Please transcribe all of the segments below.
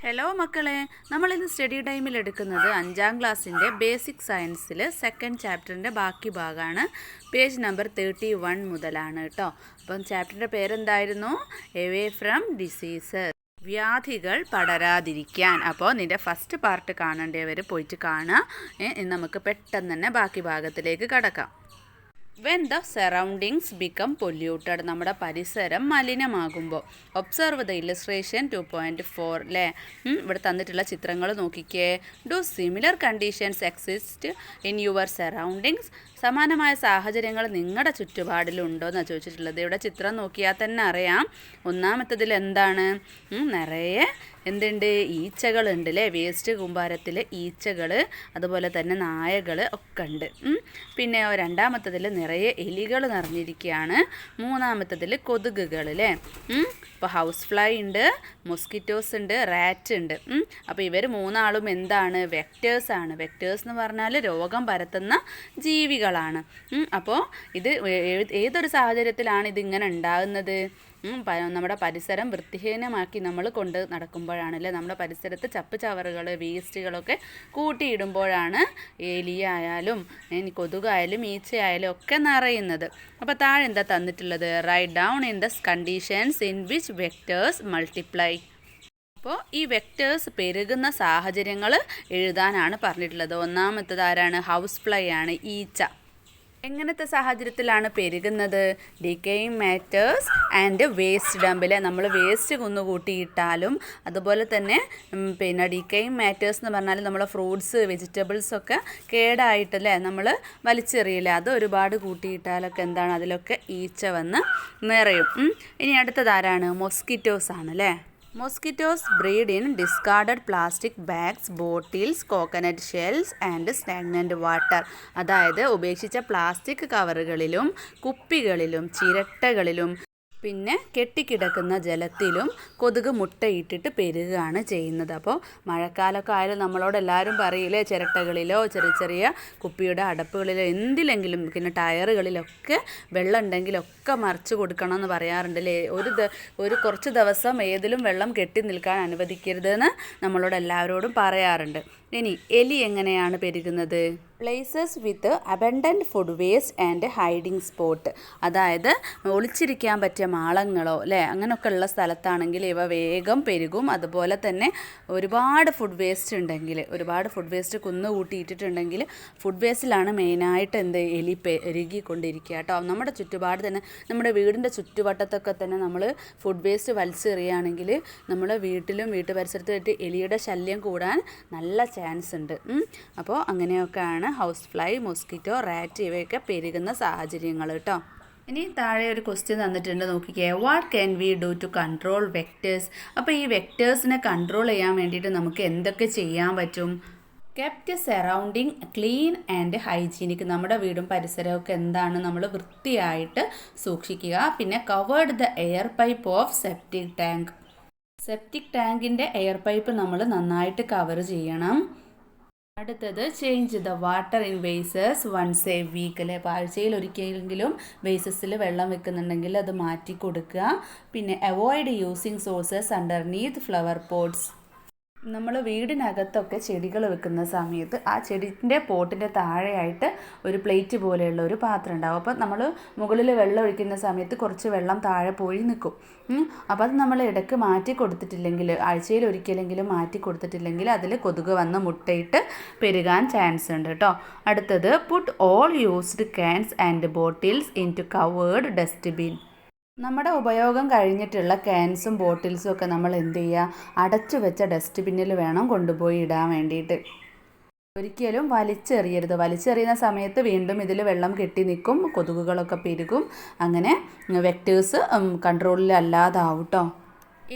Hello മക്കളെ, നമ്മളിന്ന് study ടൈമിൽ എടുക്കുന്നത് 5ാം ക്ലാസ്സിൻ്റെ ബേസിക് സയൻസിൽ സെക്കൻഡ് ചാപ്റ്ററിൻ്റെ ബാക്കി ഭാഗമാണ്. പേജ് നമ്പർ 31 മുതലാണ് കേട്ടോ. അപ്പം ചാപ്റ്ററിൻ്റെ പേരെന്തായിരുന്നു? എവേ ഫ്രം ഡിസീസസ്, വ്യാധികൾ പടരാതിരിക്കാൻ. അപ്പോൾ നിൻ്റെ ഫസ്റ്റ് പാർട്ട് കാണേണ്ടവർ പോയിട്ട് കാണുക. നമുക്ക് പെട്ടെന്ന് തന്നെ ബാക്കി ഭാഗത്തിലേക്ക് കടക്കാം. When the surroundings become polluted, നമ്മുടെ പരിസരം മലിനമാകുമ്പോൾ. ഒബ്സർവ് ദ ഇല്ലസ്ട്രേഷൻ 2.4 അല്ലേ. ഇവിടെ തന്നിട്ടുള്ള ചിത്രങ്ങൾ നോക്കിക്കേ. Do similar conditions exist in your surroundings, സമാനമായ സാഹചര്യങ്ങൾ നിങ്ങളുടെ ചുറ്റുപാടിലുണ്ടോ എന്നാണ് ചോദിച്ചിട്ടുള്ളത്. ഇവിടെ ചിത്രം നോക്കിയാൽ തന്നെ അറിയാം. ഒന്നാമത്തതിൽ എന്താണ്? നിറയെ എന്തുണ്ട്? ഈച്ചകളുണ്ട് അല്ലേ. വേസ്റ്റ് കൂമ്പാരത്തിൽ ഈച്ചകൾ, അതുപോലെ തന്നെ നായകൾ ഒക്കെ ഉണ്ട്. പിന്നെ രണ്ടാമത്തതിൽ നിറയെ എലികൾ നിറഞ്ഞിരിക്കുകയാണ്. മൂന്നാമത്തതിൽ കൊതുകുകൾ അല്ലേ. ഇപ്പോൾ ഹൗസ് ഫ്ലൈ ഉണ്ട്, മൊസ്കിറ്റോസ് ഉണ്ട്, റാറ്റ് ഉണ്ട്. അപ്പോൾ ഇവർ മൂന്നാളും എന്താണ്? വെക്റ്റേഴ്സാണ്. വെക്റ്റേഴ്സ് എന്ന് പറഞ്ഞാൽ രോഗം പരത്തുന്ന ജീവികളാണ്. അപ്പോൾ ഇത് ഏതൊരു സാഹചര്യത്തിലാണ് ഇതിങ്ങനെ ഉണ്ടാകുന്നത്? നമ്മുടെ പരിസരം വൃത്തിഹീനമാക്കി നമ്മൾ കൊണ്ട് നടക്കുമ്പോഴാണല്ലേ. നമ്മുടെ പരിസരത്ത് ചപ്പ് ചവറുകൾ, വേസ്റ്റുകളൊക്കെ കൂട്ടിയിടുമ്പോഴാണ് എലിയായാലും കൊതുകായാലും ഈച്ചയായാലും ഒക്കെ നിറയുന്നത്. അപ്പോൾ താഴെ എന്താ തന്നിട്ടുള്ളത്? Right down in the conditions in which vectors multiply. അപ്പോൾ ഈ വെക്റ്റേഴ്സ് പെരുകുന്ന സാഹചര്യങ്ങൾ എഴുതാനാണ് പറഞ്ഞിട്ടുള്ളത്. ഒന്നാമത്തത് ആരാണ്? ഹൗസ് ഫ്ലൈ ആണ്, ഈച്ച. എങ്ങനത്തെ സാഹചര്യത്തിലാണ് പെരുകുന്നത്? ഡിക്കേയിങ് മാറ്റേഴ്സ് ആൻഡ് വേസ്റ്റ് ഡംപിൽ. നമ്മൾ വേസ്റ്റ് കുന്നുകൂട്ടിയിട്ടാലും, അതുപോലെ തന്നെ പിന്നെ ഡിക്കേയിങ് മാറ്റേഴ്സ് എന്ന് പറഞ്ഞാൽ നമ്മൾ ഫ്രൂട്ട്സ്, വെജിറ്റബിൾസൊക്കെ കേടായിട്ടല്ലേ നമ്മൾ വലിച്ചെറിയില്ലേ, അത് ഒരുപാട് കൂട്ടിയിട്ടാലൊക്കെ എന്താണ്? അതിലൊക്കെ ഈച്ച വന്ന് നിറയും. ഇനി അടുത്തതാരാണ്? മൊസ്കിറ്റോസ് ആണ് അല്ലേ. Mosquitoes breed in discarded plastic bags, bottles, coconut shells and stagnant water. അതായത് ഉപേക്ഷിച്ച പ്ലാസ്റ്റിക് കവറുകളിലും കുപ്പികളിലും ചിരട്ടകളിലും പിന്നെ കെട്ടിക്കിടക്കുന്ന ജലത്തിലും കൊതുക് മുട്ടയിട്ടിട്ട് പെരുകയാണ് ചെയ്യുന്നത്. അപ്പോൾ മഴക്കാലമൊക്കെ ആയാലും നമ്മളോട് എല്ലാവരും പറയില്ലേ, ചിരട്ടകളിലോ ചെറിയ ചെറിയ കുപ്പിയുടെ അടപ്പുകളിലോ എന്തിലെങ്കിലും പിന്നെ ടയറുകളിലൊക്കെ വെള്ളം ഉണ്ടെങ്കിലൊക്കെ മറിച്ച് കൊടുക്കണമെന്ന് പറയാറുണ്ടല്ലേ. ഒരു കുറച്ച് ദിവസം ഏതിലും വെള്ളം കെട്ടി നിൽക്കാൻ അനുവദിക്കരുതെന്ന് നമ്മളോട് എല്ലാവരോടും പറയാറുണ്ട്. ഇനി എലി എങ്ങനെയാണ് പെരുകുന്നത്? Places with abundant food waste and hiding spot. അതായത് ഒളിച്ചിരിക്കാൻ പറ്റിയ മാളങ്ങളോ അല്ലേ, അങ്ങനെയൊക്കെ ഉള്ള സ്ഥലത്താണെങ്കിൽ ഇവ വേഗം പെരുകും. അതുപോലെ തന്നെ ഒരുപാട് ഫുഡ് വേസ്റ്റ് കുന്നുകൂട്ടിയിട്ടിട്ടുണ്ടെങ്കിൽ ഫുഡ് വേസ്റ്റിലാണ് മെയിനായിട്ട് എലി പെരുകിക്കൊണ്ടിരിക്കുക കേട്ടോ. നമ്മുടെ ചുറ്റുപാട് തന്നെ, നമ്മുടെ വീടിൻ്റെ ചുറ്റുവട്ടത്തൊക്കെ തന്നെ നമ്മൾ ഫുഡ് വേസ്റ്റ് വലിച്ചെറിയുകയാണെങ്കിൽ നമ്മുടെ വീട്ടിലും പരിസരത്തുമായിട്ട് എലിയുടെ ശല്യം കൂടാൻ നല്ല ചാൻസ് ഉണ്ട്. അപ്പോൾ അങ്ങനെയൊക്കെയാണ് ഹൗസ് ഫ്ലൈ, മൊസ്കിറ്റോ, റാറ്റ് ഇവയൊക്കെ പെരുകുന്ന സാഹചര്യങ്ങൾ കേട്ടോ. ഇനി താഴെ ഒരു ക്വസ്റ്റ്യൻ തന്നിട്ടുണ്ട്, നോക്കിക്കേ. What can we do to control vectors? അപ്പോൾ ഈ വെക്റ്റേഴ്സിനെ കൺട്രോൾ ചെയ്യാൻ വേണ്ടിയിട്ട് നമുക്ക് എന്തൊക്കെ ചെയ്യാൻ പറ്റും? Kept surrounding clean and hygienic. നമ്മുടെ വീടും പരിസരമൊക്കെ എന്താണ്? നമ്മൾ വൃത്തിയായിട്ട് സൂക്ഷിക്കുക. പിന്നെ covered the air pipe of septic tank. Septic ടാങ്കിൻ്റെ എയർ പൈപ്പ് നമ്മൾ നന്നായിട്ട് കവർ ചെയ്യണം. അടുത്തത് change the water in vases once a week അല്ലേ. ആഴ്ചയിൽ ഒരിക്കലെങ്കിലും വേസസിൽ വെള്ളം വെക്കുന്നുണ്ടെങ്കിൽ അത് മാറ്റി കൊടുക്കുക. പിന്നെ avoid using sources underneath flower pots. നമ്മൾ വീടിനകത്തൊക്കെ ചെടികൾ വെക്കുന്ന സമയത്ത് ആ ചെടിൻ്റെ പോട്ടിൻ്റെ താഴെയായിട്ട് ഒരു പ്ലേറ്റ് പോലെയുള്ള ഒരു പാത്രം ഉണ്ടാവും. അപ്പോൾ നമ്മൾ മുകളിൽ വെള്ളം ഒഴിക്കുന്ന സമയത്ത് കുറച്ച് വെള്ളം താഴെ പോയി നിൽക്കും. അപ്പോൾ അത് നമ്മൾ ഇടയ്ക്ക് മാറ്റി കൊടുത്തിട്ടില്ലെങ്കിൽ, ആഴ്ചയിൽ ഒരിക്കലെങ്കിലും മാറ്റി കൊടുത്തിട്ടില്ലെങ്കിൽ അതിൽ കൊതുക് വന്ന് മുട്ടയിട്ട് പെരുകാൻ ചാൻസ് ഉണ്ട് കേട്ടോ. അടുത്തത് put all used cans and bottles in to covered dustbin. നമ്മുടെ ഉപയോഗം കഴിഞ്ഞിട്ടുള്ള ക്യാൻസും ബോട്ടിൽസും ഒക്കെ നമ്മൾ എന്ത് ചെയ്യുക? അടച്ചു വെച്ച ഡസ്റ്റ്ബിന്നിൽ വേണം കൊണ്ടുപോയി ഇടാൻ വേണ്ടിയിട്ട്. ഒരിക്കലും വലിച്ചെറിയരുത്. വലിച്ചെറിയുന്ന സമയത്ത് വീണ്ടും ഇതിൽ വെള്ളം കെട്ടി നിൽക്കും, കൊതുകുകളൊക്കെ പെരുകും. അങ്ങനെ വെക്റ്റേഴ്സ് കൺട്രോളിൽ അല്ലാതാവും കേട്ടോ.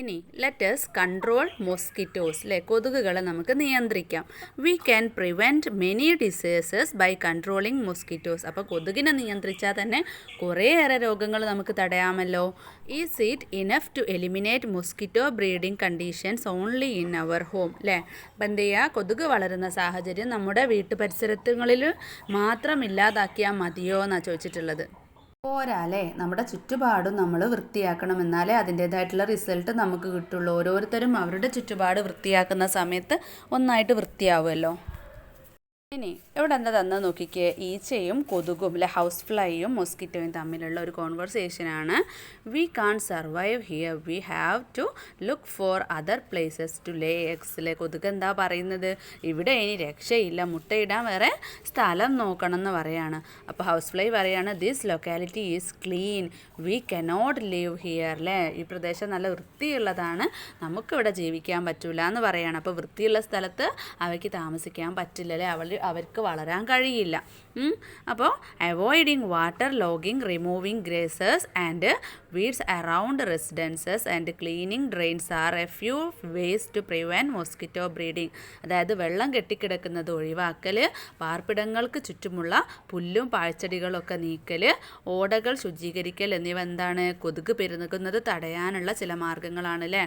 ഇനി ലെറ്റസ് കൺട്രോൾ മൊസ്കിറ്റോസ് അല്ലേ. കൊതുകുകളെ നമുക്ക് നിയന്ത്രിക്കാം. We can prevent many diseases by controlling mosquitoes. അപ്പോൾ കൊതുകിനെ നിയന്ത്രിച്ചാൽ തന്നെ കുറേയേറെ രോഗങ്ങൾ നമുക്ക് തടയാമല്ലോ. Is it enough to eliminate mosquito breeding conditions only in our home അല്ലേ. അപ്പം എന്ത് ചെയ്യുക? കൊതുക് വളരുന്ന സാഹചര്യം നമ്മുടെ പരിസരങ്ങളിൽ മാത്രം ഇല്ലാതാക്കിയാൽ മതിയോ എന്നാണ് ചോദിച്ചിട്ടുള്ളത്. പോരാല്ലേ, നമ്മുടെ ചുറ്റുപാടും നമ്മൾ വൃത്തിയാക്കണം, എന്നാലേ അതിൻ്റേതായിട്ടുള്ള റിസൾട്ട് നമുക്ക് കിട്ടുള്ളൂ. ഓരോരുത്തരും അവരുടെ ചുറ്റുപാട് വൃത്തിയാക്കുന്ന സമയത്ത് ഒന്നായിട്ട് വൃത്തിയാവുമല്ലോ. ഇനി ഇവിടെ എന്താ തന്നെ നോക്കിക്കേ, ഈച്ചയും കൊതുകും അല്ലെ, ഹൗസ് ഫ്ലൈയും മൊസ്കിറ്റോയും തമ്മിലുള്ള ഒരു കോൺവെർസേഷനാണ്. We can survive here, we have to look for other places to lay eggs അല്ലെ. കൊതുക് എന്താ പറയുന്നത്, ഇവിടെ ഇനി രക്ഷയില്ല, മുട്ടയിടാൻ വേറെ സ്ഥലം നോക്കണം എന്ന് പറയാണ്. അപ്പോൾ ഹൗസ് ഫ്ലൈ പറയാണ്, this locality is clean, we cannot live here അല്ലേ. ഈ പ്രദേശം നല്ല വൃത്തിയുള്ളതാണ്, നമുക്കിവിടെ ജീവിക്കാൻ പറ്റൂല എന്ന് പറയാണ്. അപ്പോൾ വൃത്തിയുള്ള സ്ഥലത്ത് അവയ്ക്ക് താമസിക്കാൻ പറ്റില്ല അല്ലേ, അവർക്ക് വളരാൻ കഴിയില്ല. അപ്പോൾ avoiding water logging, removing grasses and weeds around residences and cleaning drains are a few ways to prevent mosquito breeding. അതായത് വെള്ളം കെട്ടിക്കിടക്കുന്നത് ഒഴിവാക്കൽ, പാർപ്പിടങ്ങൾക്ക് ചുറ്റുമുള്ള പുല്ലും പാഴ്ചെടികളൊക്കെ നീക്കൽ, ഓടകൾ ശുചീകരിക്കൽ എന്നിവ എന്താണ്, കൊതുക് പെരുകുന്നത് തടയാനുള്ള ചില മാർഗ്ഗങ്ങളാണ് അല്ലേ,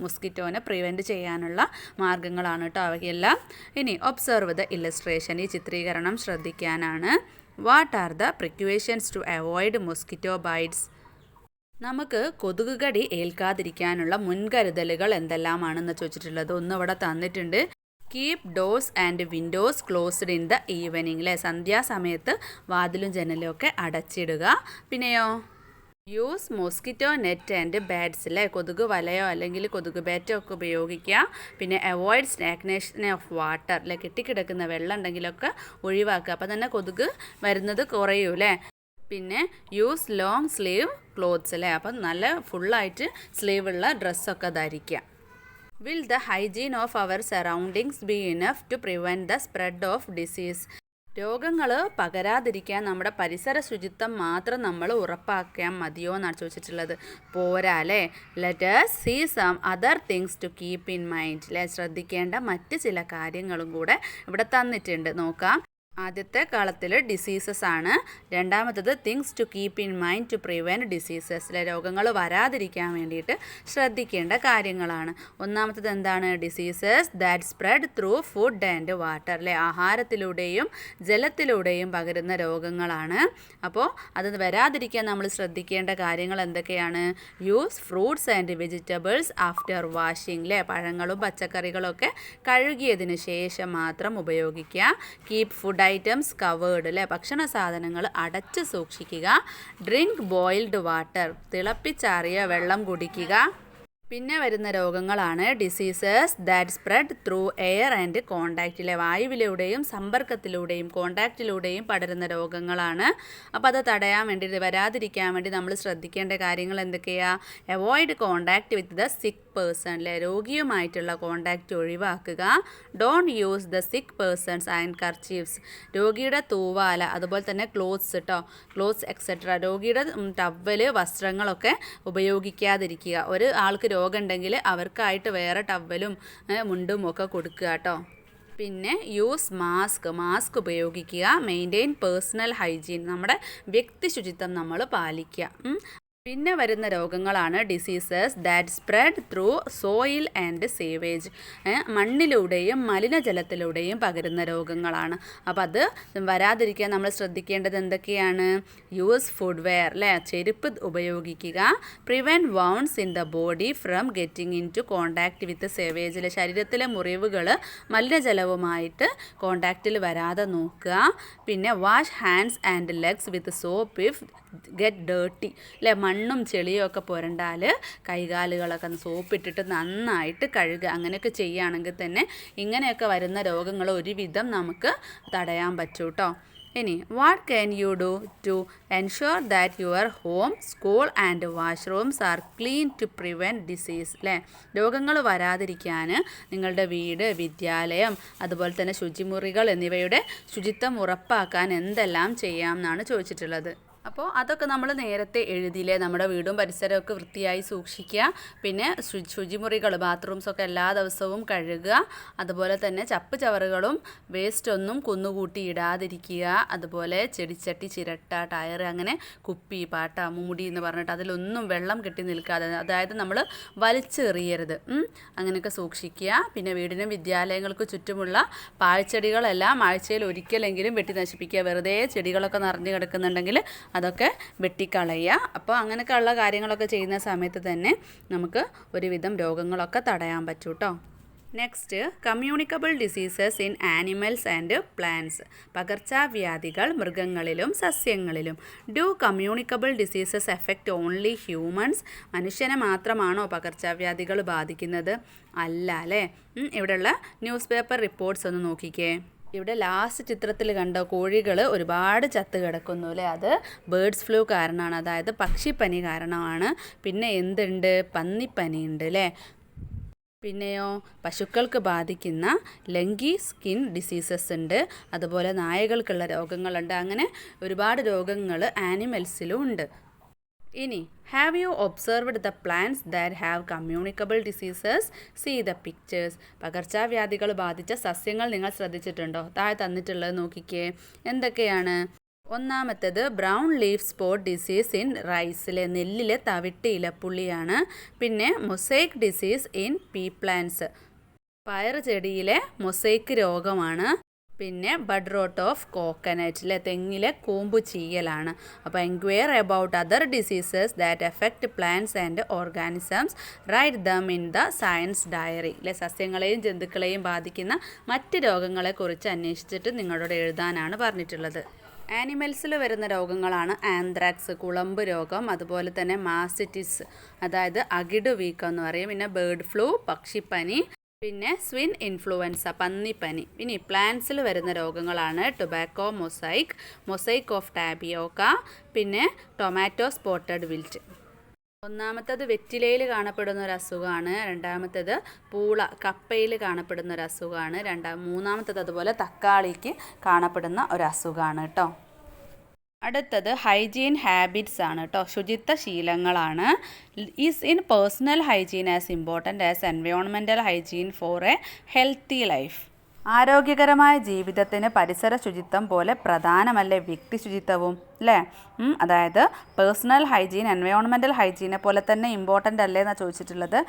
മൊസ്കിറ്റോനെ പ്രിവെൻറ്റ് ചെയ്യാനുള്ള മാർഗ്ഗങ്ങളാണ് കേട്ടോ അവയെല്ലാം. ഇനി ഒബ്സർവ് ദ ഇല്ലസ്ട്രേഷൻ, ഈ ചിത്രീകരണം ശ്രദ്ധിക്കാനാണ്. What are the precautions to avoid mosquito bites? നമുക്ക് കൊതുക് കടി ഏൽക്കാതിരിക്കാനുള്ള മുൻകരുതലുകൾ എന്തെല്ലാമാണെന്ന് ചോദിച്ചിട്ടുള്ളത് ഒന്ന് ഇവിടെ തന്നിട്ടുണ്ട്. Keep doors and Windows closed in the evening അല്ലേ, സന്ധ്യാസമയത്ത് വാതിലും ജനലും ഒക്കെ അടച്ചിടുക. പിന്നെയോ use mosquito net and bats അല്ലേ, കൊതുക് വലയോ അല്ലെങ്കിൽ കൊതുക് ബാറ്റോ ഒക്കെ ഉപയോഗിക്കുക. പിന്നെ അവോയ്ഡ് സ്റ്റാഗ്നേഷൻ ഓഫ് വാട്ടർ അല്ലെ, കെട്ടിക്കിടക്കുന്ന വെള്ളം ഉണ്ടെങ്കിലൊക്കെ ഒഴിവാക്കുക, അപ്പോൾ തന്നെ കൊതുക് വരുന്നത് കുറയൂ അല്ലേ. പിന്നെ യൂസ് ലോങ് സ്ലീവ് ക്ലോത്ത്സ് അല്ലേ, അപ്പം നല്ല ഫുള്ളായിട്ട് സ്ലീവുള്ള ഡ്രസ്സൊക്കെ ധരിക്കുക. Will the hygiene of our surroundings be enough to prevent the spread of disease? രോഗങ്ങൾ പകരാതിരിക്കാൻ നമ്മുടെ പരിസര ശുചിത്വം മാത്രം നമ്മൾ ഉറപ്പാക്കാൻ മതിയോ എന്നാണ് ചോദിച്ചിട്ടുള്ളത്. പോരാ അല്ലേ. Let us see some other things to keep in mind അല്ലേ, ശ്രദ്ധിക്കേണ്ട മറ്റ് ചില കാര്യങ്ങളും കൂടെ ഇവിടെ തന്നിട്ടുണ്ട്, നോക്കാം. ആദ്യത്തെ കളത്തിൽ ഡിസീസസ് ആണ്, രണ്ടാമത്തത് things to keep in mind to prevent diseases അല്ലെ, രോഗങ്ങൾ വരാതിരിക്കാൻ വേണ്ടിയിട്ട് ശ്രദ്ധിക്കേണ്ട കാര്യങ്ങളാണ്. ഒന്നാമത്തത് എന്താണ്, diseases that spread through food and water അല്ലെ, ആഹാരത്തിലൂടെയും ജലത്തിലൂടെയും പകരുന്ന രോഗങ്ങളാണ്. അപ്പോൾ അത് വരാതിരിക്കാൻ നമ്മൾ ശ്രദ്ധിക്കേണ്ട കാര്യങ്ങൾ എന്തൊക്കെയാണ്? Use fruits and vegetables after washing അല്ലേ, പഴങ്ങളും പച്ചക്കറികളൊക്കെ കഴുകിയതിന് ശേഷം മാത്രം ഉപയോഗിക്കുക. കീപ് ഫുഡ് ഐറ്റംസ് കവേർഡ് അല്ലേ, ഭക്ഷണ സാധനങ്ങൾ അടച്ച് സൂക്ഷിക്കുക. ഡ്രിങ്ക് ബോയിൽഡ് വാട്ടർ, തിളപ്പിച്ചാറിയ വെള്ളം കുടിക്കുക. പിന്നെ വരുന്ന രോഗങ്ങളാണ് diseases that spread through air and കോണ്ടാക്റ്റിലെ, വായുവിലൂടെയും സമ്പർക്കത്തിലൂടെയും കോണ്ടാക്റ്റിലൂടെയും പടരുന്ന രോഗങ്ങളാണ്. അപ്പോൾ അത് തടയാൻ വേണ്ടി, വരാതിരിക്കാൻ വേണ്ടി നമ്മൾ ശ്രദ്ധിക്കേണ്ട കാര്യങ്ങൾ എന്തൊക്കെയാണ്? Avoid contact with the sick person അല്ലേ, രോഗിയുമായിട്ടുള്ള കോണ്ടാക്റ്റ് ഒഴിവാക്കുക. Don't use the sick persons and kerchiefs, രോഗിയുടെ തൂവാല അതുപോലെ തന്നെ ക്ലോത്ത്സ് കേട്ടോ, ക്ലോത്ത്സ് എക്സെട്ര, രോഗിയുടെ ടവല് വസ്ത്രങ്ങളൊക്കെ ഉപയോഗിക്കാതിരിക്കുക. ഒരു ആൾക്ക് രോഗം ഉണ്ടെങ്കിൽ അവർക്കായിട്ട് വേറെ ടവലും മുണ്ടും ഒക്കെ കൊടുക്കുക കേട്ടോ. പിന്നെ യൂസ് മാസ്ക് ഉപയോഗിക്കുക. മെയിൻറ്റെയിൻ പേഴ്സണൽ ഹൈജീൻ, നമ്മുടെ വ്യക്തി ശുചിത്വം നമ്മൾ പാലിക്കുക. പിന്നെ വരുന്ന രോഗങ്ങളാണ് diseases that spread through soil and sewage, മണ്ണിലൂടെയും മലിനജലത്തിലൂടെയും പകരുന്ന രോഗങ്ങളാണ്. അപ്പോൾ അത് വരാതിരിക്കാൻ നമ്മൾ ശ്രദ്ധിക്കേണ്ടത് എന്തൊക്കെയാണ്? യൂസ് ഫുഡ്വെയർ അല്ലേ, ചെരുപ്പ് ഉപയോഗിക്കുക. Prevent wounds in the body from getting into contact with സേവേജിൽ, ശരീരത്തിലെ മുറിവുകൾ മലിനജലവുമായിട്ട് കോണ്ടാക്റ്റിൽ വരാതെ നോക്കുക. പിന്നെ wash hands and legs with soap if get dirty അല്ലേ, മണ്ണും ചെളിയും ഒക്കെ പുരണ്ടാൽ കൈകാലുകളൊക്കെ സോപ്പിട്ടിട്ട് നന്നായിട്ട് കഴുകുക. അങ്ങനെയൊക്കെ ചെയ്യുകയാണെങ്കിൽ തന്നെ ഇങ്ങനെയൊക്കെ വരുന്ന രോഗങ്ങൾ ഒരുവിധം നമുക്ക് തടയാൻ പറ്റും കേട്ടോ. ഇനി what can you do to ensure that your home, school and washrooms are clean to prevent disease അല്ലേ, രോഗങ്ങൾ വരാതിരിക്കാൻ നിങ്ങളുടെ വീട്, വിദ്യാലയം അതുപോലെ തന്നെ ശുചിമുറികൾ എന്നിവയുടെ ശുചിത്വം ഉറപ്പാക്കാൻ എന്തെല്ലാം ചെയ്യാം എന്നാണ് ചോദിച്ചിട്ടുള്ളത്. അപ്പോൾ അതൊക്കെ നമ്മൾ നേരത്തെ എഴുതിയില്ലേ, നമ്മുടെ വീടും പരിസരമൊക്കെ വൃത്തിയായി സൂക്ഷിക്കുക. പിന്നെ ശുചിമുറികൾ, ബാത്റൂംസൊക്കെ എല്ലാ ദിവസവും കഴുകുക. അതുപോലെ തന്നെ ചപ്പ് ചവറുകളും വേസ്റ്റൊന്നും കുന്നുകൂട്ടി ഇടാതിരിക്കുക. അതുപോലെ ചെടിച്ചട്ടി, ചിരട്ട, ടയർ, അങ്ങനെ കുപ്പി, പാട്ട, മൂടി എന്ന് പറഞ്ഞിട്ട് അതിലൊന്നും വെള്ളം കെട്ടി നിൽക്കാതെ, അതായത് നമ്മൾ വലിച്ചെറിയരുത്, അങ്ങനെയൊക്കെ സൂക്ഷിക്കുക. പിന്നെ വീടിനും വിദ്യാലയങ്ങൾക്ക് ചുറ്റുമുള്ള പാഴ്ചെടികളെല്ലാം ആഴ്ചയിൽ ഒരിക്കലെങ്കിലും വെട്ടി നശിപ്പിക്കുക. വെറുതെ ചെടികളൊക്കെ നിറഞ്ഞു കിടക്കുന്നുണ്ടെങ്കിൽ അതൊക്കെ വെട്ടിക്കളയുക. അപ്പോൾ അങ്ങനെയൊക്കെ ഉള്ള കാര്യങ്ങളൊക്കെ ചെയ്യുന്ന സമയത്ത് തന്നെ നമുക്ക് ഒരുവിധം രോഗങ്ങളൊക്കെ തടയാൻ പറ്റും കേട്ടോ. Next, communicable diseases in animals and plants. പകർച്ചവ്യാധികൾ മൃഗങ്ങളിലും സസ്യങ്ങളിലും. Do communicable diseases affect only humans? മനുഷ്യനെ മാത്രമാണോ പകർച്ചവ്യാധികൾ ബാധിക്കുന്നത്? അല്ല അല്ലേ. ഇവിടെയുള്ള ന്യൂസ് പേപ്പർ റിപ്പോർട്ട്സ് ഒന്ന് നോക്കിക്കേ. ഇവിടെ ലാസ്റ്റ് ചിത്രത്തിൽ കണ്ട കോഴികൾ ഒരുപാട് ചത്ത് കിടക്കുന്നു അല്ലേ. അത് ബേർഡ്സ് ഫ്ലൂ കാരണമാണ്, അതായത് പക്ഷിപ്പനി കാരണമാണ്. പിന്നെ എന്തുണ്ട്, പന്നിപ്പനി ഉണ്ട് അല്ലേ. പിന്നെയോ പശുക്കൾക്ക് ബാധിക്കുന്ന ലങ്കി സ്കിൻ ഡിസീസസ് ഉണ്ട്, അതുപോലെ നായകൾക്കുള്ള രോഗങ്ങളുണ്ട്. അങ്ങനെ ഒരുപാട് രോഗങ്ങൾ ആനിമൽസിലും ഉണ്ട്. ഇനി, have you observed the plants that have communicable diseases? See the pictures. പകർച്ചവ്യാധികൾ ബാധിച്ച സസ്യങ്ങൾ നിങ്ങൾ ശ്രദ്ധിച്ചിട്ടുണ്ടോ? താഴെ തന്നിട്ടുള്ളത് നോക്കിക്കേ. എന്തൊക്കെയാണ്? ഒന്നാമത്തേത് brown leaf spot disease in റൈസിലെ നെല്ലിലെ തവിട്ട് ഇലപ്പുള്ളിയാണ്. പിന്നെ mosaic disease in pea plants, പയർ ചെടിയിലെ മൊസൈക്ക് രോഗമാണ്. പിന്നെ ബഡ് റോട്ട് ഓഫ് കോക്കനറ്റിലെ തെങ്ങിലെ കൂമ്പ് ചീയലാണ്. അപ്പോൾ enquire about other diseases that affect plants and organisms, write them in the science diary. അല്ലെ, സസ്യങ്ങളെയും ജന്തുക്കളെയും ബാധിക്കുന്ന മറ്റ് രോഗങ്ങളെക്കുറിച്ച് അന്വേഷിച്ചിട്ട് നിങ്ങളോട് എഴുതാനാണ് പറഞ്ഞിട്ടുള്ളത്. ആനിമൽസിൽ വരുന്ന രോഗങ്ങളാണ് ആന്ത്രാക്സ്, കുളമ്പ് രോഗം, അതുപോലെ തന്നെ മാസ്റ്റിറ്റിസ്, അതായത് അകിട് വീക്കം എന്ന് പറയും. പിന്നെ ബേർഡ് ഫ്ലൂ, പക്ഷിപ്പനി, പിന്നെ സ്വിൻ ഇൻഫ്ലുവൻസ, പന്നിപ്പനി. ഇനി പ്ലാന്റ്സിൽ വരുന്ന രോഗങ്ങളാണ് ടൊബാക്കോ മൊസൈക്ക്, മൊസൈക്ക് ഓഫ് ടാപിയോക്ക, പിന്നെ ടൊമാറ്റോ സ്പോട്ടഡ് വിൽറ്റ്. ഒന്നാമത്തേത് വെറ്റിലയിൽ കാണപ്പെടുന്ന ഒരു അസുഖമാണ്. രണ്ടാമത്തേത് പൂള, കപ്പയിൽ കാണപ്പെടുന്ന ഒരു അസുഖമാണ്. മൂന്നാമത്തേത് അതുപോലെ തക്കാളിക്ക് കാണപ്പെടുന്ന ഒരു അസുഖമാണ് കേട്ടോ. അടുത്തത് ഹൈജീൻ ഹാബിറ്റ്സ് ആണ് കേട്ടോ, ശുചിത്വ ശീലങ്ങളാണ്. Is in personal hygiene as important as environmental hygiene for a healthy life. ആരോഗ്യകരമായ ജീവിതത്തിന് പരിസര ശുചിത്വം പോലെ പ്രധാനമല്ലേ വ്യക്തി ശുചിത്വവും അല്ലേ. അതായത് പേഴ്സണൽ ഹൈജീൻ എൻവയോൺമെൻറ്റൽ ഹൈജീനെ പോലെ തന്നെ ഇമ്പോർട്ടൻ്റ് അല്ലേ എന്നാണ് ചോദിച്ചിട്ടുള്ളത്.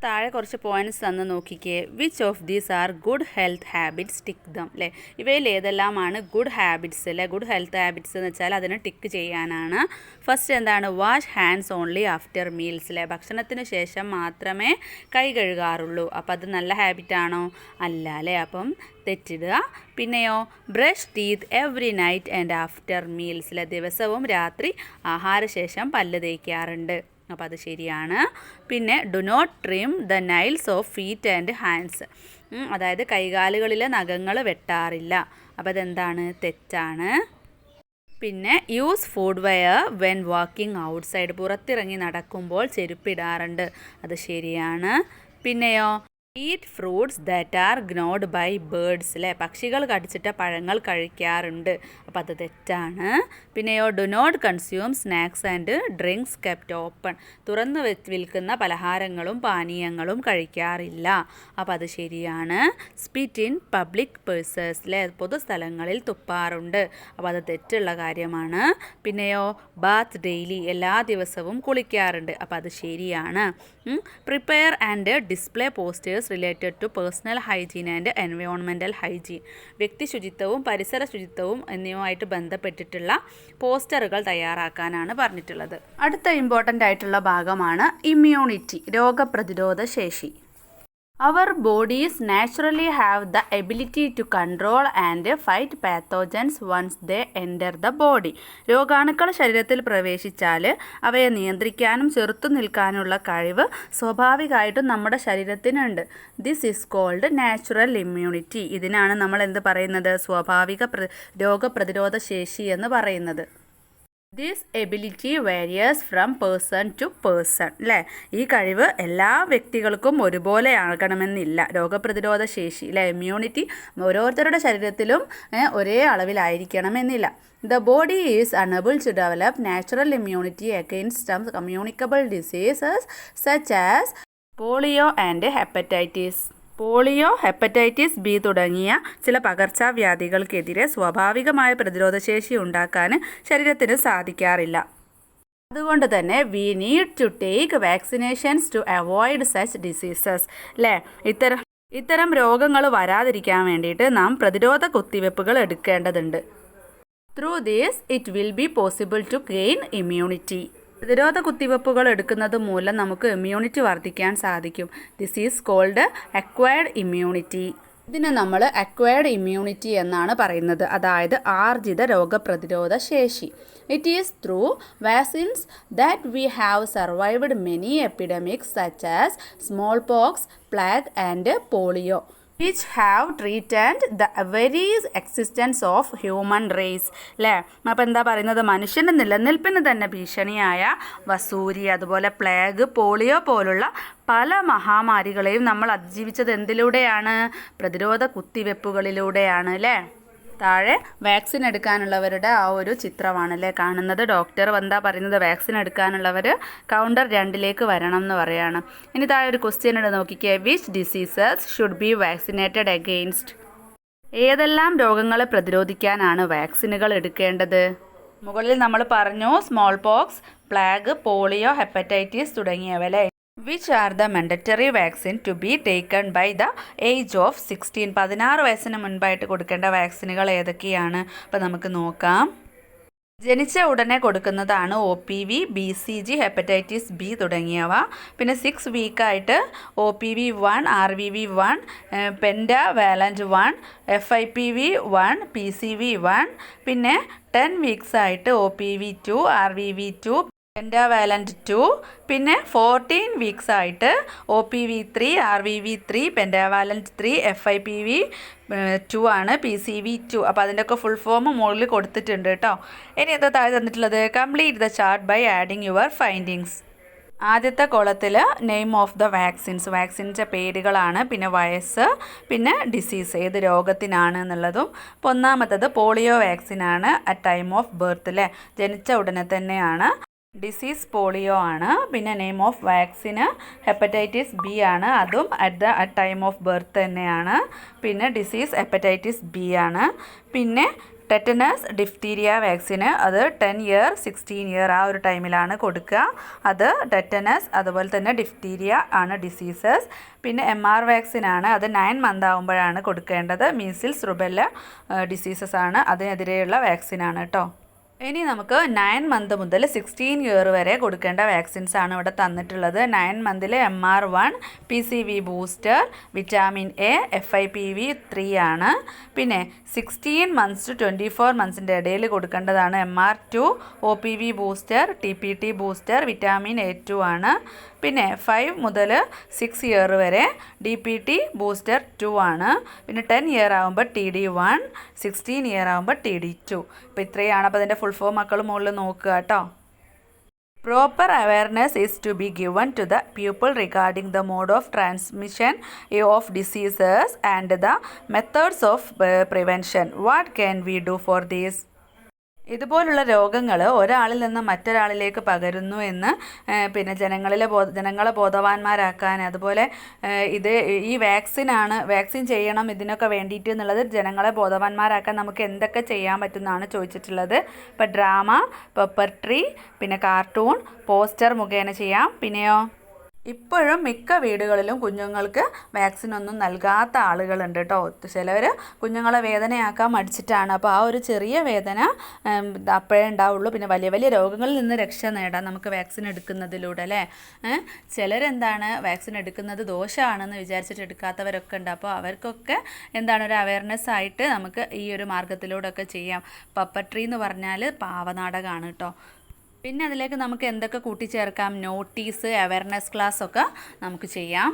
താഴെ കുറച്ച് പോയിന്റ്സ് തന്ന് നോക്കിക്കേ. Which of these are good health habits? Tick dum അല്ലേ. ഇവയിൽ ഏതെല്ലാമാണ് ഗുഡ് ഹാബിറ്റ്സ് അല്ലേ. ഗുഡ് ഹെൽത്ത് ഹാബിറ്റ്സ് എന്ന് വെച്ചാൽ അതിന് ടിക്ക് ചെയ്യാനാണ്. ഫസ്റ്റ് എന്താണ്? Wash hands only after meals അല്ലേ. ഭക്ഷണത്തിന് ശേഷം മാത്രമേ കൈ കഴുകാറുള്ളൂ. അപ്പോൾ അത് നല്ല ഹാബിറ്റാണോ? അല്ല അല്ലേ. അപ്പം തെറ്റിടുക. പിന്നെയോ brush teeth every night and after meals അല്ലേ. ദിവസവും രാത്രി ആഹാരശേഷം പല്ല് തേക്കാറുണ്ട്. അപ്പോൾ അത് ശരിയാണ്. പിന്നെ do not trim the nails of feet and hands, അതായത് കൈകാലുകളിലെ നഖങ്ങൾ വെട്ടാറില്ല. അപ്പോൾ അതെന്താണ്? തെറ്റാണ്. പിന്നെ use footwear when walking outside, പുറത്തിറങ്ങി നടക്കുമ്പോൾ ചെരുപ്പിടാറുണ്ട്. അത് ശരിയാണ്. പിന്നെയോ eat fruits that are gnawed by birds അല്ലേ. പക്ഷികൾ കടിച്ചിട്ട പഴങ്ങൾ കഴിക്കാറുണ്ട്. അപ്പോൾ അത് തെറ്റാണ്. പിന്നെയോ do not consume snacks and drinks kept open, തുറന്ന് വിൽക്കുന്ന പലഹാരങ്ങളും പാനീയങ്ങളും കഴിക്കാറില്ല. അപ്പോൾ അത് ശരിയാണ്. സ്പിറ്റ് ഇൻ പബ്ലിക് പേഴ്സസ് അല്ലേ, പൊതുസ്ഥലങ്ങളിൽ തുപ്പാറുണ്ട്. അപ്പോൾ അത് തെറ്റുള്ള കാര്യമാണ്. പിന്നെയോ ബാത്ത് ഡെയിലി, എല്ലാ ദിവസവും കുളിക്കാറുണ്ട്. അപ്പോൾ അത് ശരിയാണ്. Prepare and display posters related to personal hygiene and environmental hygiene, വ്യക്തി ശുചിത്വവും പരിസര ശുചിത്വവും എന്നിവയുമായിട്ട് ബന്ധപ്പെട്ടിട്ടുള്ള പോസ്റ്ററുകൾ തയ്യാറാക്കാനാണ് പറഞ്ഞിട്ടുള്ളത്. അടുത്ത ഇമ്പോർട്ടൻ്റ് ആയിട്ടുള്ള ഭാഗമാണ് ഇമ്മ്യൂണിറ്റി, രോഗപ്രതിരോധ ശേഷി. Our bodies naturally have the ability to control and fight pathogens once they enter the body. രോഗാണുക്കൾ ശരീരത്തിൽ പ്രവേശിച്ചാൽ അവയെ നിയന്ത്രിക്കാനും ചെറുത്തു നിൽക്കാനുള്ള കഴിവ് സ്വാഭാവികമായിട്ടും നമ്മുടെ ശരീരത്തിനുണ്ട്. This is called natural immunity. ഇതിനാണ് നമ്മൾ എന്ത് പറയുന്നത്? സ്വാഭാവിക രോഗപ്രതിരോധ ശേഷി എന്ന് പറയുന്നത്. This ability varies from person to person അല്ലേ. ഈ കഴിവ് എല്ലാ വ്യക്തികൾക്കും ഒരുപോലെ ആകണമെന്നില്ല. രോഗപ്രതിരോധ ശേഷി അല്ലേ, ഇമ്മ്യൂണിറ്റി ഓരോരുത്തരുടെ ശരീരത്തിലും ഒരേ അളവിലായിരിക്കണമെന്നില്ല. The body is unable to develop natural immunity against some communicable diseases such as polio and hepatitis. Polio, hepatitis B തുടങ്ങിയ ചില പകർച്ചവ്യാധികൾക്കെതിരെ സ്വാഭാവികമായ പ്രതിരോധശേഷി ഉണ്ടാക്കാൻ ശരീരത്തിന് സാധിക്കാറില്ല. അതുകൊണ്ട് തന്നെ we need to take vaccinations to avoid such diseases അല്ലേ. ഇത്തരം രോഗങ്ങൾ വരാതിരിക്കാൻ വേണ്ടിയിട്ട് നാം പ്രതിരോധ കുത്തിവെപ്പുകൾ എടുക്കേണ്ടതുണ്ട്. Through this it will be possible to gain immunity. പ്രതിരോധ കുത്തിവയ്പ്പുകൾ എടുക്കുന്നത് മൂലം നമുക്ക് ഇമ്മ്യൂണിറ്റി വർദ്ധിക്കാൻ സാധിക്കും. This is called acquired immunity. ഇതിനെ നമ്മൾ അക്വയർഡ് ഇമ്മ്യൂണിറ്റി എന്നാണ് പറയുന്നത്, അതായത് ആർജിത രോഗപ്രതിരോധ ശേഷി. It is through vaccines that we have survived many epidemics such as small pox, plague and polio, which have threatened the very existence of human race. അല്ലേ? അപ്പോൾ എന്താ പറയുന്നത്, മനുഷ്യൻ്റെ നിലനിൽപ്പിന് തന്നെ ഭീഷണിയായ വസൂരി, അതുപോലെ പ്ലേഗ്, പോളിയോ പോലുള്ള പല മഹാമാരികളെയും നമ്മൾ അതിജീവിച്ചത് എന്തിലൂടെയാണ്? പ്രതിരോധ കുത്തിവെപ്പുകളിലൂടെയാണ്. അല്ലേ? താഴെ വാക്സിൻ എടുക്കാനുള്ളവരുടെ ആ ഒരു ചിത്രമാണല്ലേ കാണുന്നത്. ഡോക്ടർ എന്താ പറയുന്നത്, വാക്സിൻ എടുക്കാനുള്ളവർ കൗണ്ടർ 2 വരണം എന്ന് പറയാണ്. ഇനി താഴെ ഒരു ക്വസ്റ്റ്യൻ ഉണ്ട്, നോക്കിക്കേ. Which diseases should be vaccinated against? ഏതെല്ലാം രോഗങ്ങളെ പ്രതിരോധിക്കാനാണ് വാക്സിനുകൾ എടുക്കേണ്ടത്? മുകളിൽ നമ്മൾ പറഞ്ഞു small pox, plague, polio, hepatitis തുടങ്ങിയവ. അല്ലേ? Which are the mandatory vaccine to be taken by the age of 16? 16 വയസ്സിന് മുൻപായിട്ട് കൊടുക്കേണ്ട വാക്സിനുകൾ ഏതൊക്കെയാണ്? അപ്പോൾ നമുക്ക് നോക്കാം. ജനിച്ച ഉടനെ കൊടുക്കുന്നതാണ് OPV, BCG, ഹെപ്പറ്റൈറ്റിസ് ബി തുടങ്ങിയവ. പിന്നെ 6 വീക്കായിട്ട് OPV1, RVV1, പെൻഡാവാലൻറ്റ് 1, FIPV1, PCV1. പിന്നെ 10 വീക്സായിട്ട് OPV2, RVV2, പെൻഡാവാലൻറ്റ് 2. പിന്നെ 14 വീക്സായിട്ട് OPV3, RVV3, പെൻഡാവാലൻറ്റ് 3, FIPV2 ആണ്, PCV2. അപ്പോൾ അതിൻ്റെയൊക്കെ ഫുൾ ഫോം മുകളിൽ കൊടുത്തിട്ടുണ്ട് കേട്ടോ. ഇനി എന്താ താഴെ തന്നിട്ടുള്ളത്? Complete the chart by adding your findings. ആദ്യത്തെ കോളത്തിൽ നെയിം ഓഫ് ദ വാക്സിൻസ്, വാക്സിൻ്റെ പേരുകളാണ്. പിന്നെ വയസ്സ്, പിന്നെ ഡിസീസ്, ഏത് രോഗത്തിനാണ് എന്നുള്ളതും. അപ്പോൾ ഒന്നാമത്തത് പോളിയോ വാക്സിനാണ്. At time of birth. അല്ലേ? ജനിച്ച ഉടനെ തന്നെയാണ്. ഡിസീസ് പോളിയോ ആണ്. പിന്നെ name of vaccine hepatitis B ആണ്, അതും അറ്റ് ടൈം ഓഫ് ബർത്ത് തന്നെയാണ്. പിന്നെ ഡിസീസ് ഹെപ്പറ്റൈറ്റിസ് ബി ആണ്. പിന്നെ ടെറ്റനസ് ഡിഫ്തീരിയ വാക്സിന് അത് 10 ഇയർ 16 ഇയർ ആ ഒരു ടൈമിലാണ് കൊടുക്കുക. അത് ടെറ്റനസ്, അതുപോലെ തന്നെ ഡിഫ്തീരിയ ആണ് ഡിസീസസ്. പിന്നെ MR വാക്സിനാണ്, അത് 9 മന്ത് ആകുമ്പോഴാണ് കൊടുക്കേണ്ടത്. മീസിൽസ്, റുബെല്ല ഡിസീസസ് ആണ്, അതിനെതിരെയുള്ള വാക്സിനാണ് കേട്ടോ. ഇനി നമുക്ക് 9 മന്ത് മുതൽ 16 ഇയർ വരെ കൊടുക്കേണ്ട വാക്സിൻസ് ആണ് ഇവിടെ തന്നിട്ടുള്ളത്. 9 മന്തിൽ MR1, PCV booster, vitamin A, FIPV3 ആണ്. പിന്നെ 16 മന്ത്സ് ടു 24 മന്ത്സിൻ്റെ ഇടയിൽ കൊടുക്കേണ്ടതാണ് MR2, OPV booster, TPT booster, vitamin A2 ആണ്. പിന്നെ 5 മുതൽ 6 ഇയർ വരെ DPT ബൂസ്റ്റർ 2 ആണ്. പിന്നെ 10 ഇയർ ആകുമ്പോൾ TD1, 16 ഇയർ ആകുമ്പോൾ TD2. അപ്പോൾ ഇത്രയാണ്. അപ്പോൾ അതിൻ്റെ ഫുൾ ഫോം മക്കൾ മുകളിൽ നോക്കുക കേട്ടോ. Proper awareness is to be given to the people regarding the mode of transmission of diseases and the methods of prevention. What can we do for this? ഇതുപോലുള്ള രോഗങ്ങൾ ഒരാളിൽ നിന്ന് മറ്റൊരാളിലേക്ക് പകരുന്നു എന്ന് പിന്നെ ജനങ്ങളെ ബോധവാന്മാരാക്കാൻ, അതുപോലെ ഈ വാക്സിൻ ചെയ്യണം ഇതിനൊക്കെ വേണ്ടിയിട്ട് എന്നുള്ളത് ജനങ്ങളെ ബോധവാന്മാരാക്കാൻ നമുക്ക് എന്തൊക്കെ ചെയ്യാൻ പറ്റുമെന്നാണ് ചോദിച്ചിട്ടുള്ളത്. ഇപ്പോൾ ഡ്രാമ, പെപ്പർട്രി, പിന്നെ കാർട്ടൂൺ, പോസ്റ്റർ മുഖേന ചെയ്യാം. പിന്നെയോ ഇപ്പോഴും മിക്ക വീടുകളിലും കുഞ്ഞുങ്ങൾക്ക് വാക്സിൻ ഒന്നും നൽകാത്ത ആളുകളുണ്ട് കേട്ടോ. ചിലവർ കുഞ്ഞുങ്ങളെ വേദനയാക്കാൻ മടിച്ചിട്ടാണ്. അപ്പോൾ ആ ഒരു ചെറിയ വേദന അപ്പോഴേ ഉണ്ടാവുള്ളൂ. പിന്നെ വലിയ വലിയ രോഗങ്ങളിൽ നിന്ന് രക്ഷ നേടാം നമുക്ക് വാക്സിൻ എടുക്കുന്നതിലൂടെ. അല്ലേ? ചിലരെന്താണ് വാക്സിൻ എടുക്കുന്നത് ദോഷമാണെന്ന് വിചാരിച്ചിട്ട് എടുക്കാത്തവരൊക്കെ ഉണ്ട്. അപ്പോൾ അവർക്കൊക്കെ എന്താണ് ഒരു അവയർനെസ് ആയിട്ട് നമുക്ക് ഈ ഒരു മാർഗത്തിലൂടെ ഒക്കെ ചെയ്യാം. പപ്പട്രി എന്ന് പറഞ്ഞാൽ പാവനാടകമാണ് കേട്ടോ. പിന്നെ അതിലേക്ക് നമുക്ക് എന്തൊക്കെ കൂട്ടിച്ചേർക്കാം? നോട്ടീസ്, അവയർനെസ് ക്ലാസ് ഒക്കെ നമുക്ക് ചെയ്യാം.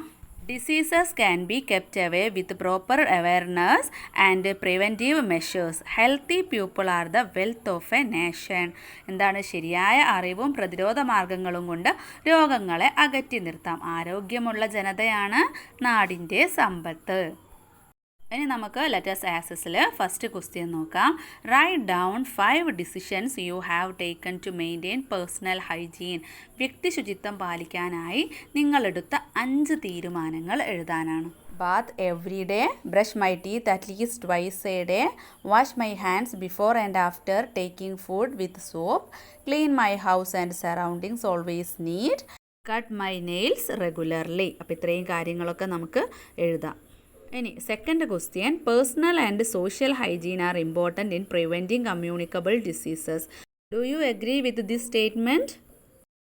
Diseases can be kept away with proper awareness and preventive measures. Healthy people are the wealth of A nation. എന്താണ്? ശരിയായ അറിവും പ്രതിരോധ മാർഗങ്ങളും കൊണ്ട് രോഗങ്ങളെ അകറ്റി നിർത്താം. ആരോഗ്യമുള്ള ജനതയാണ് നാടിൻ്റെ സമ്പത്ത്. ഇനി നമുക്ക് ലെറ്റേഴ്സ് ആക്സസിൽ ഫസ്റ്റ് ക്വസ്റ്റ്യൻ നോക്കാം. Write down 5 decisions you have taken to maintain personal hygiene. വ്യക്തി ശുചിത്വം പാലിക്കാനായി നിങ്ങളെടുത്ത 5 തീരുമാനങ്ങൾ എഴുതാനാണ്. Bath every day, brush my teeth at least twice a day, wash my hands before and after taking food with soap, clean my house and surroundings always neat, cut my nails regularly. അപ്പോൾ ഇത്രയും കാര്യങ്ങളൊക്കെ നമുക്ക് എഴുതാം. ഇനി second question, personal and social hygiene R important in preventing communicable diseases. Do you agree with this statement?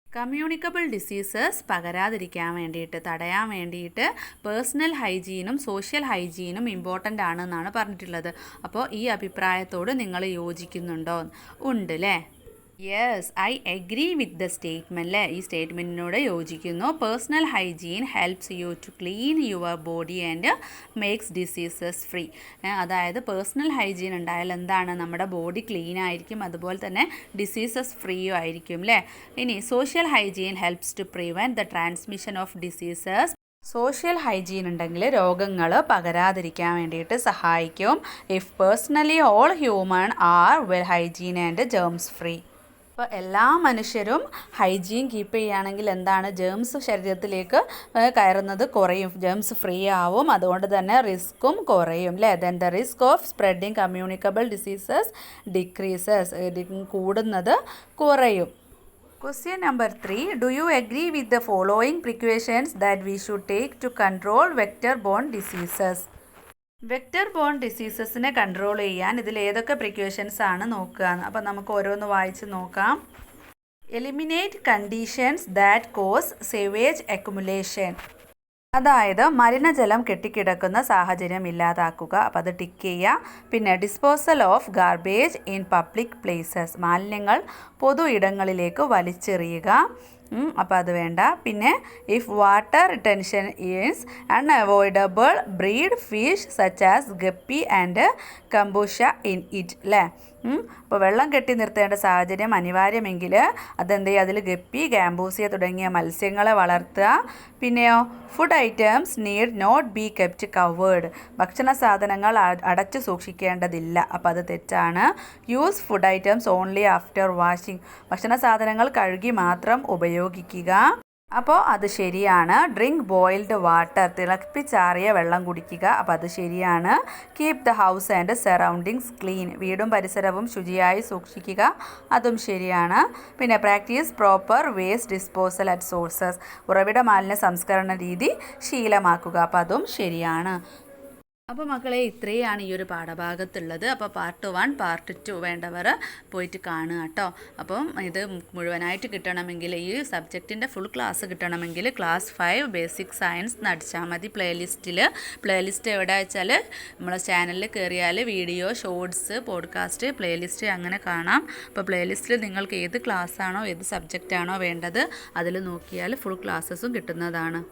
Communicable diseases പകരാതിരിക്കാൻ വേണ്ടിയിട്ട്, തടയാൻ വേണ്ടിയിട്ട് പേഴ്സണൽ ഹൈജീനും സോഷ്യൽ ഹൈജീനും ഇമ്പോർട്ടൻ്റ് ആണെന്നാണ് പറഞ്ഞിട്ടുള്ളത്. അപ്പോൾ ഈ അഭിപ്രായത്തോട് നിങ്ങൾ യോജിക്കുന്നുണ്ടോ? ഉണ്ട് അല്ലേ? Yes, I agree with the statement അല്ലേ? ഈ സ്റ്റേറ്റ്മെൻറ്റിനോട് യോജിക്കുന്നു. Personal hygiene helps you to clean your body and makes diseases free. അതായത് പേഴ്സണൽ ഹൈജീൻ ഉണ്ടായാൽ എന്താണ്, നമ്മുടെ ബോഡി ക്ലീൻ ആയിരിക്കും, അതുപോലെ തന്നെ ഡിസീസസ് ഫ്രീയും ആയിരിക്കും അല്ലേ? ഇനി social hygiene helps to prevent the transmission of diseases. Social hygiene ഉണ്ടെങ്കിൽ രോഗങ്ങൾ പകരാതിരിക്കാൻ വേണ്ടിയിട്ട് സഹായിക്കും. If personally all human are well hygiene and germs free. അപ്പോൾ എല്ലാ മനുഷ്യരും ഹൈജീൻ കീപ്പ് ചെയ്യുകയാണെങ്കിൽ എന്താണ്, ജേംസ് ശരീരത്തിലേക്ക് കയറുന്നത് കുറയും, ജേംസ് ഫ്രീ ആവും, അതുകൊണ്ട് തന്നെ റിസ്ക്കും കുറയും അല്ലേ? Then the risk of spreading communicable diseases decreases, കൂടുന്നത് കുറയും. Question number 3. Do you agree with the following precautions that we should take to control vector-borne diseases? Vector borne ഡിസീസസിനെ കൺട്രോൾ ചെയ്യാൻ ഇതിൽ ഏതൊക്കെ പ്രിക്കോഷൻസ് ആണ് നോക്കുക. അപ്പോൾ നമുക്ക് ഓരോന്ന് വായിച്ച് നോക്കാം. Eliminate conditions that cause sewage accumulation. അതായത് മലിനജലം കെട്ടിക്കിടക്കുന്ന സാഹചര്യം ഇല്ലാതാക്കുക. അപ്പോൾ അത് ടിക്ക് ചെയ്യുക. പിന്നെ disposal of garbage in public places, മാലിന്യങ്ങൾ പൊതു ഇടങ്ങളിലേക്ക് വലിച്ചെറിയുക. അപ്പോൾ അത് വേണ്ട. പിന്നെ if water retention is unavoidable breed fish such as guppy and gambusia in it അല്ലേ? അപ്പോൾ വെള്ളം കെട്ടി നിർത്തേണ്ട സാഹചര്യം അനിവാര്യമെങ്കിൽ അതെന്ത് ചെയ്യുക, അതിൽ ഗപ്പി, ഗാംബൂസിയ തുടങ്ങിയ മത്സ്യങ്ങളെ വളർത്തുക. പിന്നെയോ food items need not be kept covered, ഭക്ഷണ സാധനങ്ങൾ അടച്ചു സൂക്ഷിക്കേണ്ടതില്ല. അപ്പോൾ അത് തെറ്റാണ്. Use food items only after washing, ഭക്ഷണ സാധനങ്ങൾ കഴുകി മാത്രം ഉപയോഗിക്കുക. അപ്പോൾ അത് ശരിയാണ്. ഡ്രിങ്ക് ബോയിൽഡ് വാട്ടർ, തിളപ്പിച്ചാറിയ വെള്ളം കുടിക്കുക. അപ്പോൾ അത് ശരിയാണ്. Keep the house and surroundings clean, വീടും പരിസരവും ശുചിയായി സൂക്ഷിക്കുക. അതും ശരിയാണ്. പിന്നെ practice proper waste disposal at sources, ഉറവിട മാലിന്യ സംസ്കരണ രീതി ശീലമാക്കുക. അപ്പോൾ അതും ശരിയാണ്. അപ്പോൾ മക്കളെ, ഇത്രയാണ് ഈ ഒരു പാഠഭാഗത്തുള്ളത്. അപ്പോൾ പാർട്ട് 1 പാർട്ട് 2 വേണ്ടവർ പോയിട്ട് കാണുക കേട്ടോ. അപ്പം ഇത് മുഴുവനായിട്ട് കിട്ടണമെങ്കിൽ, ഈ സബ്ജക്റ്റിൻ്റെ ഫുൾ ക്ലാസ് കിട്ടണമെങ്കിൽ ക്ലാസ് 5 ബേസിക് സയൻസ് നടിച്ചാൽ മതി. പ്ലേലിസ്റ്റ് എവിടെ വെച്ചാൽ നമ്മളെ ചാനലിൽ കയറിയാൽ വീഡിയോ, ഷോർട്സ്, പോഡ്കാസ്റ്റ്, പ്ലേലിസ്റ്റ് അങ്ങനെ കാണാം. അപ്പോൾ പ്ലേലിസ്റ്റിൽ നിങ്ങൾക്ക് ഏത് ക്ലാസ്സാണോ ഏത് സബ്ജക്റ്റാണോ വേണ്ടത് അതിൽ നോക്കിയാൽ ഫുൾ ക്ലാസ്സസും കിട്ടുന്നതാണ്.